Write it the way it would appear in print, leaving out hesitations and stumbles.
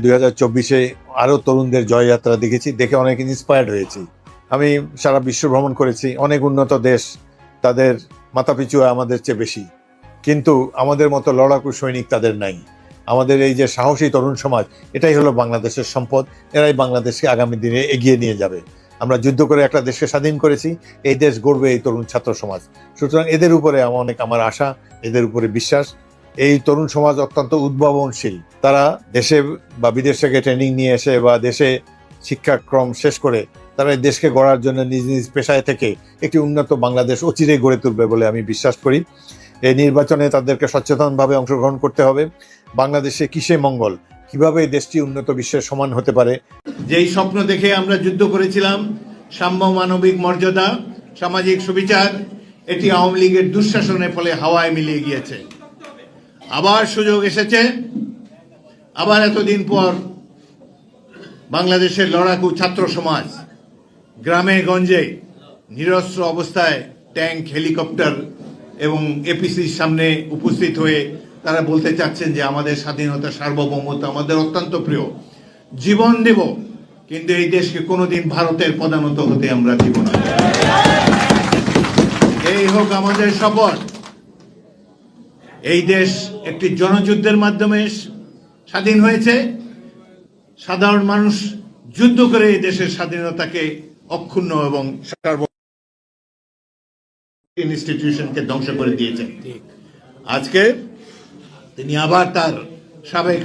2024-এ আরো তরুণদের জয়যাত্রা দেখেছি, দেখে অনেক ইন্সপায়ার্ড হয়েছি। আমি সারা বিশ্ব ভ্রমণ করেছি, অনেক উন্নত দেশ, তাদের মাথাপিছু আমাদের চেয়ে বেশি, কিন্তু আমাদের মতো লড়াকু সৈনিক তাদের নাই। আমাদের এই যে সাহসী তরুণ সমাজ, এটাই হলো বাংলাদেশের সম্পদ। এরাই বাংলাদেশকে আগামী দিনে এগিয়ে নিয়ে যাবে। আমরা যুদ্ধ করে একটা দেশকে স্বাধীন করেছি, এই দেশ গড়বে এই তরুণ ছাত্র সমাজ। সুতরাং এদের উপরে আমার আশা, এদের উপরে বিশ্বাস। এই তরুণ সমাজ অত্যন্ত উদ্ভাবনশীল। তারা দেশে বা বিদেশ থেকে ট্রেনিং নিয়ে এসে বা দেশে শিক্ষাক্রম শেষ করে তারা এই দেশকে গড়ার জন্য নিজ নিজ পেশায় থেকে একটি উন্নত বাংলাদেশ অচিরেই গড়ে তুলবে বলে আমি বিশ্বাস করি। এই নির্বাচনে তাদেরকে সচেতনভাবে অংশগ্রহণ করতে হবে। বাংলাদেশে কিসে মঙ্গল, কিভাবে এই দেশটি উন্নত বিশ্বের সমান হতে পারে। যেই স্বপ্ন দেখে আমরা যুদ্ধ করেছিলাম, সাম্য, মানবিক মর্যাদা, সামাজিক সুবিচার, এটি আওয়ামী লীগের দুঃশাসনের ফলে হাওয়ায় মিলিয়ে গিয়েছে। আবার সুযোগ এসেছে, আবার এতদিন পর বাংলাদেশের লড়াকু ছাত্র সমাজ গ্রামে গঞ্জে নিরস্ত্র অবস্থায় ট্যাঙ্ক, হেলিকপ্টার এবং এপিসির সামনে উপস্থিত হয়ে তারা বলতে চাচ্ছেন যে আমাদের স্বাধীনতা, সার্বভৌমত্ব আমাদের অত্যন্ত প্রিয়, জীবন দেব, কিন্তু এই দেশকে কোনোদিন ভারতের প্রধানত হতে আমরা দিব না। এই হোক আমাদের শপথ। এই দেশ একটি জনযুদ্ধের মাধ্যমে স্বাধীন হয়েছে। সাধারণ মানুষ যুদ্ধ করে এই দেশের স্বাধীনতাকে অক্ষুণ্ণ এবং ইনস্টিটিউশনকে ধ্বংস করে দিয়েছেন। আজকে তিনি আবার তার সাবেক